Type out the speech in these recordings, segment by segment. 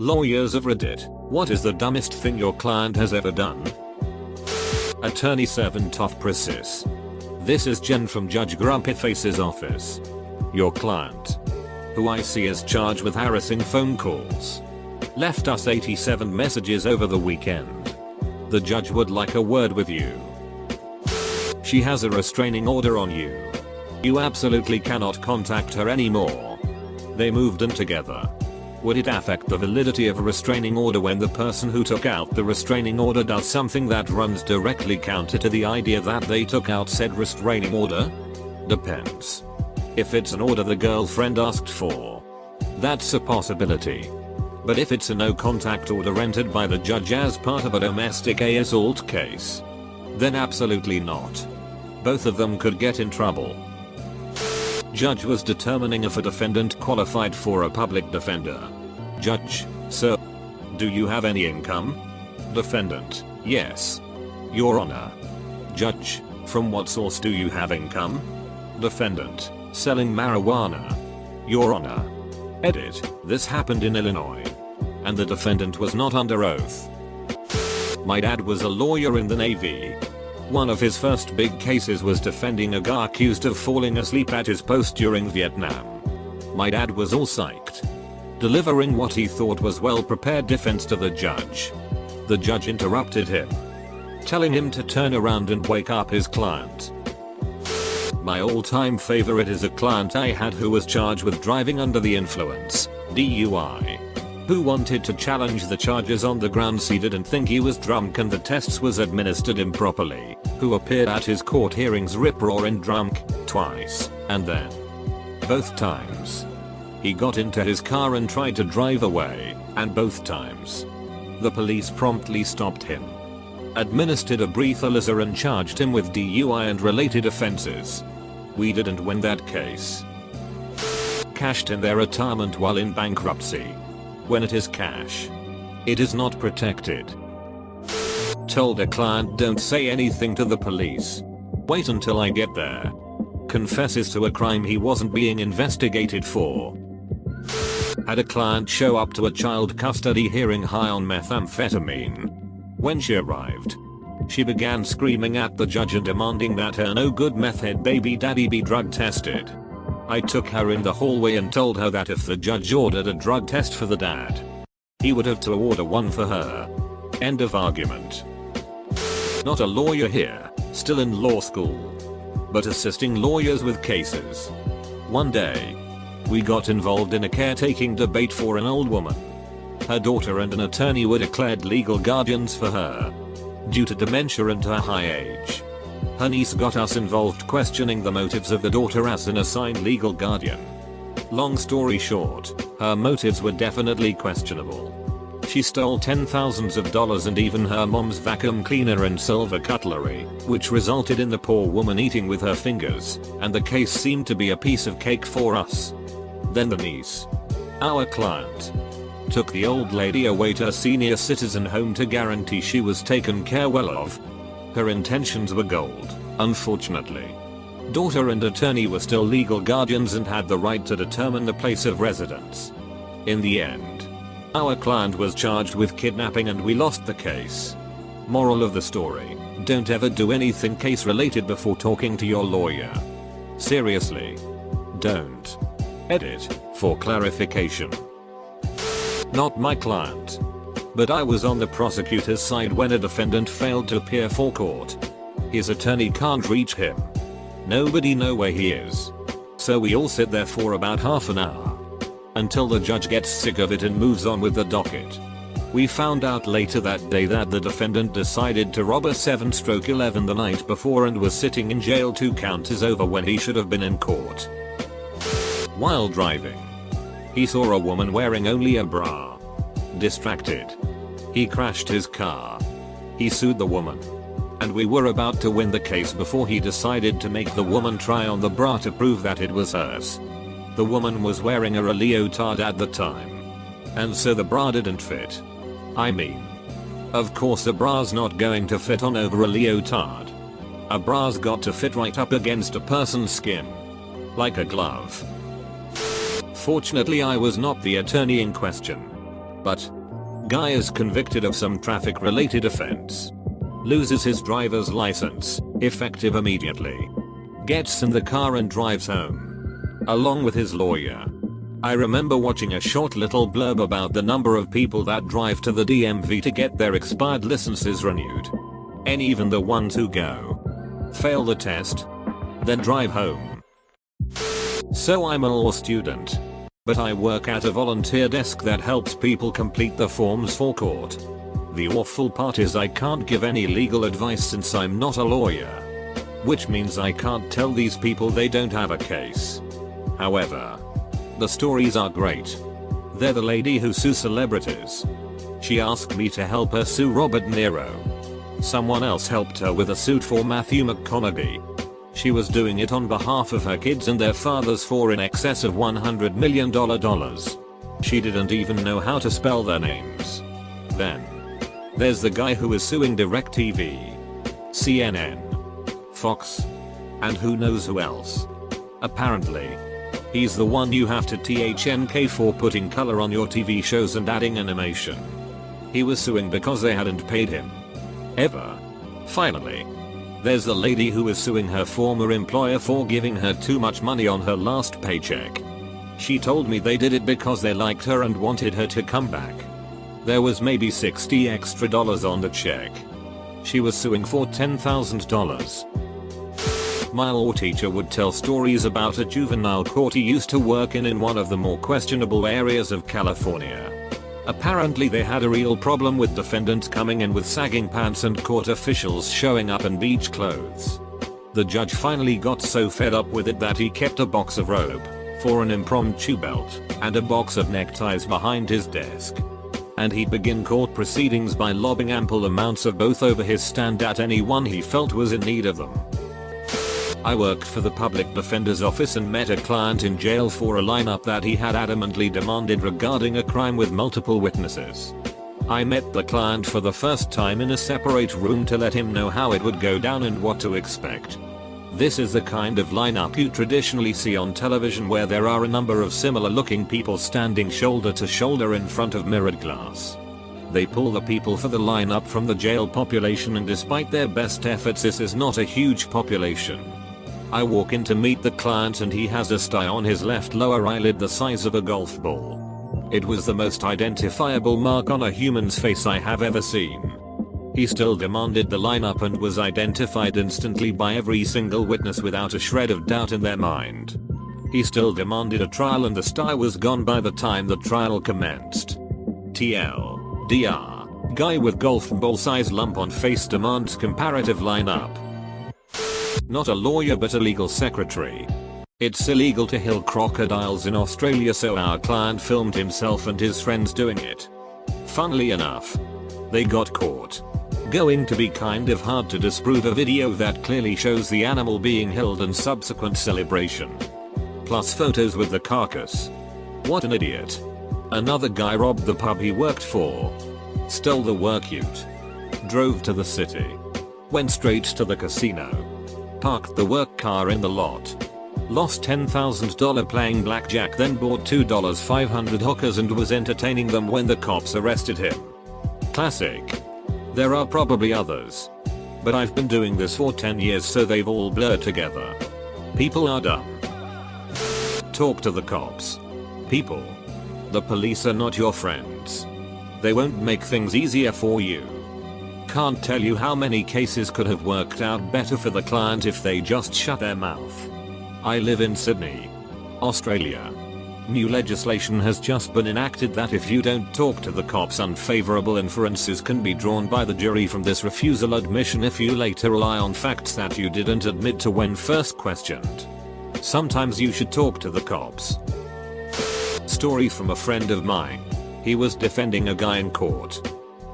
Lawyers of Reddit, what is the dumbest thing your client has ever done? Attorney 7 Tough Precis. This is Jen from Judge Grumpyface's office. Your client, who I see is charged with harassing phone calls, left us 87 messages over the weekend. The judge would like a word with you. She has a restraining order on you. You absolutely cannot contact her anymore. They moved in together. Would it affect the validity of a restraining order when the person who took out the restraining order does something that runs directly counter to the idea that they took out said restraining order? Depends. If it's an order the girlfriend asked for, that's a possibility. But if it's a no contact order entered by the judge as part of a domestic assault case, then absolutely not. Both of them could get in trouble. Judge was determining if a defendant qualified for a public defender. Judge: sir, do you have any income? Defendant: yes, Your Honor. Judge: from what source do you have income? Defendant: selling marijuana, Your Honor. Edit: this happened in Illinois, and the defendant was not under oath. My dad was a lawyer in the Navy. One of his first big cases was defending a guy accused of falling asleep at his post during Vietnam. My dad was all psyched, delivering what he thought was well-prepared defense to the judge. The judge interrupted him, telling him to turn around and wake up his client. My all-time favorite is a client I had who was charged with driving under the influence, DUI, who wanted to challenge the charges on the grounds he didn't think he was drunk and the tests was administered improperly, who appeared at his court hearings rip-roaring drunk, twice, and then, both times, he got into his car and tried to drive away, and both times, the police promptly stopped him, administered a breathalyzer and charged him with DUI and related offenses. We didn't win that case. Cashed in their retirement while in bankruptcy. When it is cash, it is not protected. Told a client don't say anything to the police. Wait until I get there. Confesses to a crime he wasn't being investigated for. Had a client show up to a child custody hearing high on methamphetamine. When she arrived, she began screaming at the judge and demanding that her no-good meth head baby daddy be drug tested. I took her in the hallway and told her that if the judge ordered a drug test for the dad, he would have to order one for her. End of argument. Not a lawyer here, still in law school, but assisting lawyers with cases. One day, we got involved in a caretaking debate for an old woman. Her daughter and an attorney were declared legal guardians for her, due to dementia and her high age. Her niece got us involved questioning the motives of the daughter as an assigned legal guardian. Long story short, her motives were definitely questionable. She stole $10,000s of dollars and even her mom's vacuum cleaner and silver cutlery, which resulted in the poor woman eating with her fingers, and the case seemed to be a piece of cake for us. Then the niece, our client, took the old lady away to a senior citizen home to guarantee she was taken care well of. Her intentions were gold, unfortunately. Daughter and attorney were still legal guardians and had the right to determine the place of residence. In the end, our client was charged with kidnapping and we lost the case. Moral of the story: don't ever do anything case related before talking to your lawyer. Seriously. Don't. Edit, for clarification. Not my client. But I was on the prosecutor's side when a defendant failed to appear for court. His attorney can't reach him. Nobody know where he is. So we all sit there for about half an hour, until the judge gets sick of it and moves on with the docket. We found out later that day that the defendant decided to rob a 7/11 the night before and was sitting in jail 2 counts over when he should have been in court. While driving, he saw a woman wearing only a bra. Distracted, he crashed his car. He sued the woman, and we were about to win the case before he decided to make the woman try on the bra to prove that it was hers. The woman was wearing a leotard at the time, and so the bra didn't fit. I mean, of course a bra's not going to fit on over a leotard. A bra's got to fit right up against a person's skin, like a glove. Fortunately I was not the attorney in question. But guy is convicted of some traffic related offense. Loses his driver's license, effective immediately. Gets in the car and drives home. Along with his lawyer. I remember watching a short little blurb about the number of people that drive to the DMV to get their expired licenses renewed. And even the ones who go. Fail the test. Then drive home. So I'm a law student. But I work at a volunteer desk that helps people complete the forms for court. The awful part is I can't give any legal advice since I'm not a lawyer. Which means I can't tell these people they don't have a case. However, the stories are great. They're the lady who sues celebrities. She asked me to help her sue Robert De Niro. Someone else helped her with a suit for Matthew McConaughey. She was doing it on behalf of her kids and their fathers for in excess of $100 million. She didn't even know how to spell their names. Then there's the guy who is suing DirecTV, CNN, Fox, and who knows who else. Apparently, he's the one you have to THNK for putting color on your TV shows and adding animation. He was suing because they hadn't paid him. Ever. Finally, there's the lady who is suing her former employer for giving her too much money on her last paycheck. She told me they did it because they liked her and wanted her to come back. There was maybe $60 extra on the check. She was suing for $10,000. My law teacher would tell stories about a juvenile court he used to work in one of the more questionable areas of California. Apparently they had a real problem with defendants coming in with sagging pants and court officials showing up in beach clothes. The judge finally got so fed up with it that he kept a box of rope for an impromptu belt and a box of neckties behind his desk. And he'd begin court proceedings by lobbing ample amounts of both over his stand at anyone he felt was in need of them. I worked for the public defender's office and met a client in jail for a lineup that he had adamantly demanded regarding a crime with multiple witnesses. I met the client for the first time in a separate room to let him know how it would go down and what to expect. This is the kind of lineup you traditionally see on television where there are a number of similar looking people standing shoulder to shoulder in front of mirrored glass. They pull the people for the lineup from the jail population, and despite their best efforts this is not a huge population. I walk in to meet the client and he has a sty on his left lower eyelid the size of a golf ball. It was the most identifiable mark on a human's face I have ever seen. He still demanded the lineup and was identified instantly by every single witness without a shred of doubt in their mind. He still demanded a trial and the sty was gone by the time the trial commenced. TLDR. Guy with golf ball size lump on face demands comparative lineup. Not a lawyer but a legal secretary. It's illegal to kill crocodiles in Australia, so our client filmed himself and his friends doing it. Funnily enough, they got caught. Going to be kind of hard to disprove a video that clearly shows the animal being killed and subsequent celebration. Plus photos with the carcass. What an idiot. Another guy robbed the pub he worked for. Stole the work ute. Drove to the city. Went straight to the casino. Parked the work car in the lot. Lost $10,000 playing blackjack, then bought $2,500 hookers and was entertaining them when the cops arrested him. Classic. There are probably others. But I've been doing this for 10 years, so they've all blurred together. People are dumb. Talk to the cops. People. The police are not your friends. They won't make things easier for you. Can't tell you how many cases could have worked out better for the client if they just shut their mouth. I live in Sydney, Australia. New legislation has just been enacted that if you don't talk to the cops, unfavorable inferences can be drawn by the jury from this refusal admission if you later rely on facts that you didn't admit to when first questioned. Sometimes you should talk to the cops. Story from a friend of mine. He was defending a guy in court.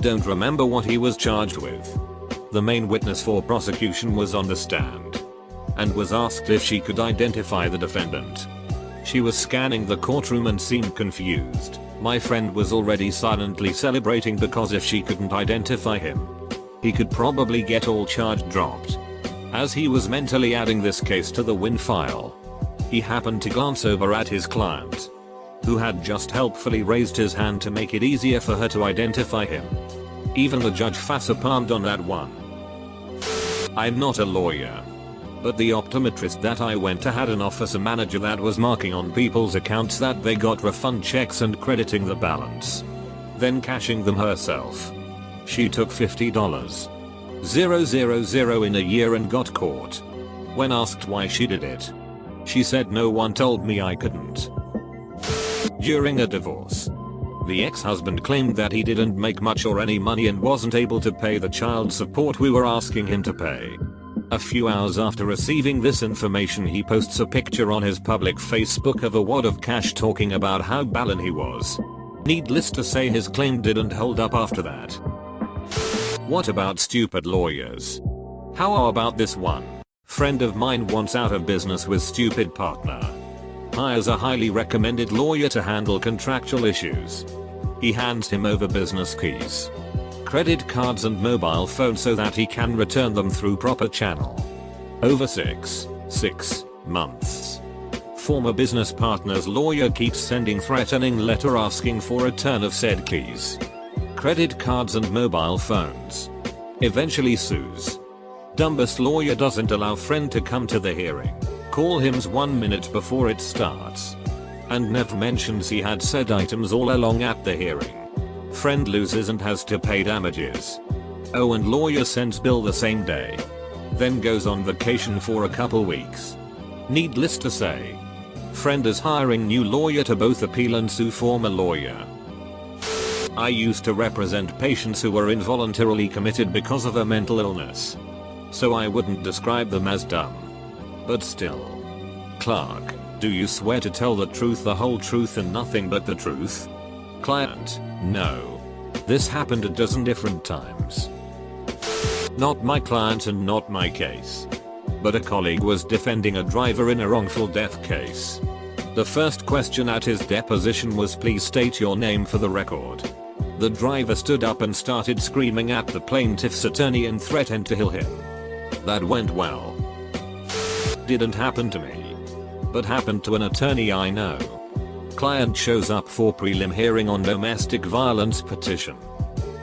Don't remember what he was charged with. The main witness for prosecution was on the stand and was asked if she could identify the defendant. She was scanning the courtroom and seemed confused. My friend was already silently celebrating because if she couldn't identify him, he could probably get all charge dropped. As he was mentally adding this case to the win file, he happened to glance over at his client. who had just helpfully raised his hand to make it easier for her to identify him. Even the judge facepalmed on that one. I'm not a lawyer, but the optometrist that I went to had an officer manager that was marking on people's accounts that they got refund checks and crediting the balance, then cashing them herself. She took $50,000 in a year and got caught. When asked why she did it, she said, "No one told me I couldn't." During a divorce, the ex-husband claimed that he didn't make much or any money and wasn't able to pay the child support we were asking him to pay. A few hours after receiving this information, he posts a picture on his public Facebook of a wad of cash talking about how ballin' he was. Needless to say, his claim didn't hold up after that. What about stupid lawyers? How about this one? Friend of mine wants out of business with stupid partner. Hires a highly recommended lawyer to handle contractual issues. He hands him over business keys, credit cards and mobile phone so that he can return them through proper channel. Over 6 months. Former business partner's lawyer keeps sending threatening letter asking for return of said keys, credit cards and mobile phones. Eventually sues. Dumbest lawyer doesn't allow friend to come to the hearing. Call him 1 minute before it starts. And never mentions he had said items all along at the hearing. Friend loses and has to pay damages. Oh, and lawyer sends bill the same day. Then goes on vacation for a couple weeks. Needless to say, friend is hiring new lawyer to both appeal and sue former lawyer. I used to represent patients who were involuntarily committed because of a mental illness, so I wouldn't describe them as dumb. But still. Clark, do you swear to tell the truth, the whole truth and nothing but the truth? Client, no. This happened a dozen different times. Not my client and not my case, but a colleague was defending a driver in a wrongful death case. The first question at his deposition was, "Please state your name for the record." The driver stood up and started screaming at the plaintiff's attorney and threatened to kill him. That went well. Didn't happen to me, but happened to an attorney I know. Client shows up for prelim hearing on domestic violence petition.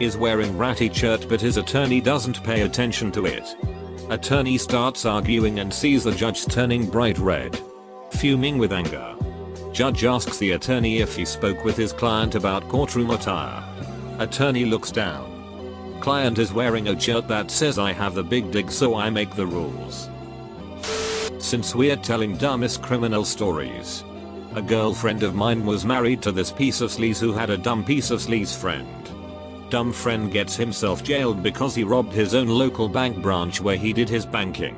Is wearing ratty shirt but his attorney doesn't pay attention to it. Attorney starts arguing and sees the judge turning bright red, fuming with anger. Judge asks the attorney if he spoke with his client about courtroom attire. Attorney looks down. Client is wearing a shirt that says "I have the big dig so I make the rules." Since we're telling dumbest criminal stories, a girlfriend of mine was married to this piece of sleaze who had a dumb piece of sleaze friend. Dumb friend gets himself jailed because he robbed his own local bank branch where he did his banking.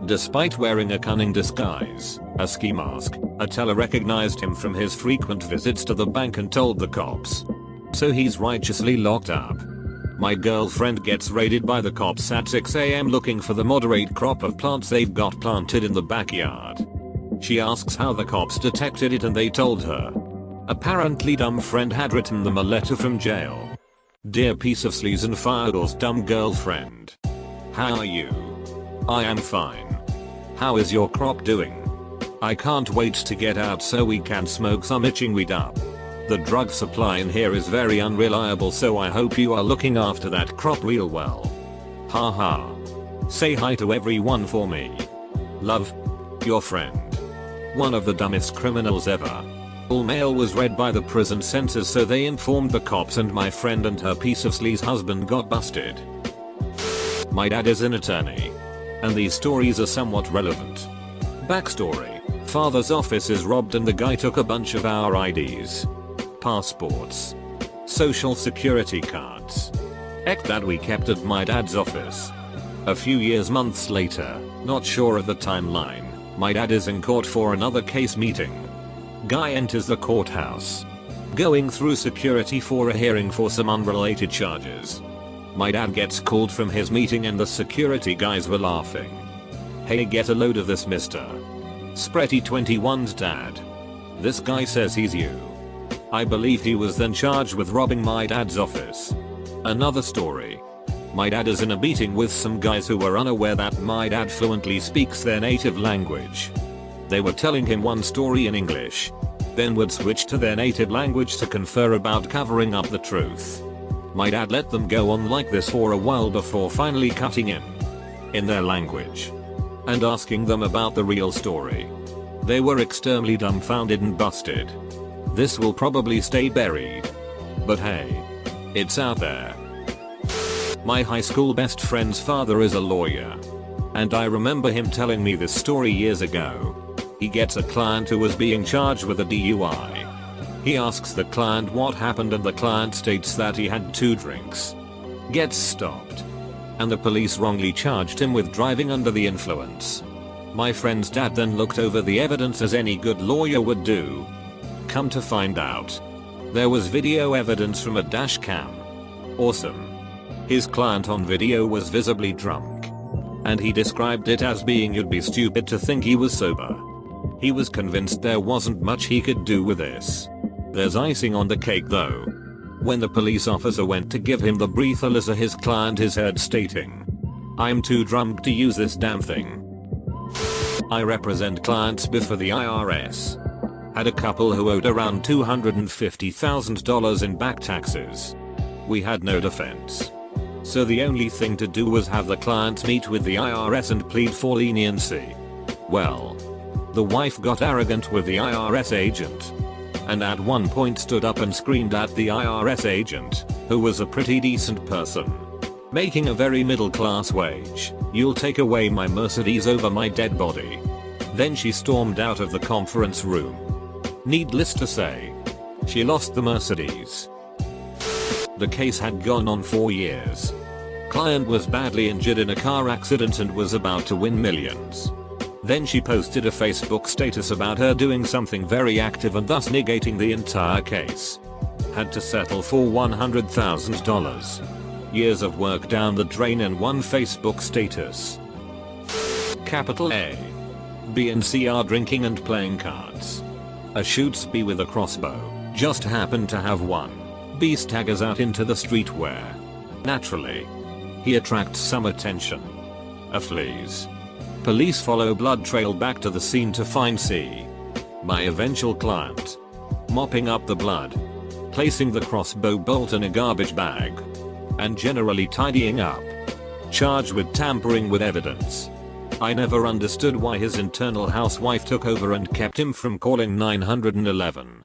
Despite wearing a cunning disguise, a ski mask, a teller recognized him from his frequent visits to the bank and told the cops. So he's righteously locked up. My girlfriend gets raided by the cops at 6 AM looking for the moderate crop of plants they've got planted in the backyard. She asks how the cops detected it and they told her. Apparently dumb friend had written them a letter from jail. Dear piece of sleaze and fireballs, dumb girlfriend. How are you? I am fine. How is your crop doing? I can't wait to get out so we can smoke some itching weed up. The drug supply in here is very unreliable, so I hope you are looking after that crop real well. Haha. Say hi to everyone for me. Love. Your friend. One of the dumbest criminals ever. All mail was read by the prison censors, so they informed the cops and my friend and her piece of sleaze husband got busted. My dad is an attorney, and these stories are somewhat relevant. Backstory. Father's office is robbed and the guy took a bunch of our IDs. Passports. Social security cards. That we kept at my dad's office. A few months later, not sure of the timeline, my dad is in court for another case meeting. Guy enters the courthouse, going through security for a hearing for some unrelated charges. My dad gets called from his meeting and the security guys were laughing. Hey, get a load of this, mister. Spretty 21's dad. This guy says he's you. I believe he was then charged with robbing my dad's office. Another story. My dad is in a meeting with some guys who were unaware that my dad fluently speaks their native language. They were telling him one story in English. then would switch to their native language to confer about covering up the truth. My dad let them go on like this for a while before finally cutting in their language and asking them about the real story. They were extremely dumbfounded and busted. This will probably stay buried. But hey, it's out there. My high school best friend's father is a lawyer. And I remember him telling me this story years ago. He gets a client who was being charged with a DUI. He asks the client what happened and the client states that he had 2 drinks. Gets stopped. And the police wrongly charged him with driving under the influence. My friend's dad then looked over the evidence as any good lawyer would do. Come to find out, there was video evidence from a dash cam. Awesome. His client on video was visibly drunk. And he described it as being you'd be stupid to think he was sober. He was convinced there wasn't much he could do with this. There's icing on the cake though. When the police officer went to give him the breathalyzer, his client is heard stating, "I'm too drunk to use this damn thing." I represent clients before the IRS. Had a couple who owed around $250,000 in back taxes. We had no defense. So the only thing to do was have the clients meet with the IRS and plead for leniency. Well, the wife got arrogant with the IRS agent. And at one point stood up and screamed at the IRS agent, who was a pretty decent person, making a very middle class wage, "You'll take away my Mercedes over my dead body." Then she stormed out of the conference room. Needless to say, she lost the Mercedes. The case had gone on for years. Client was badly injured in a car accident and was about to win millions. Then she posted a Facebook status about her doing something very active and thus negating the entire case. Had to settle for $100,000. Years of work down the drain in one Facebook status. Capital A. B and C are drinking and playing cards. A shoots B with a crossbow just happened to have one. B staggers out into the street where, naturally, he attracts some attention. A flees. Police follow blood trail back to the scene to find C, my eventual client, mopping up the blood, placing the crossbow bolt in a garbage bag, and generally tidying up. Charged with tampering with evidence. I never understood why his internal housewife took over and kept him from calling 911.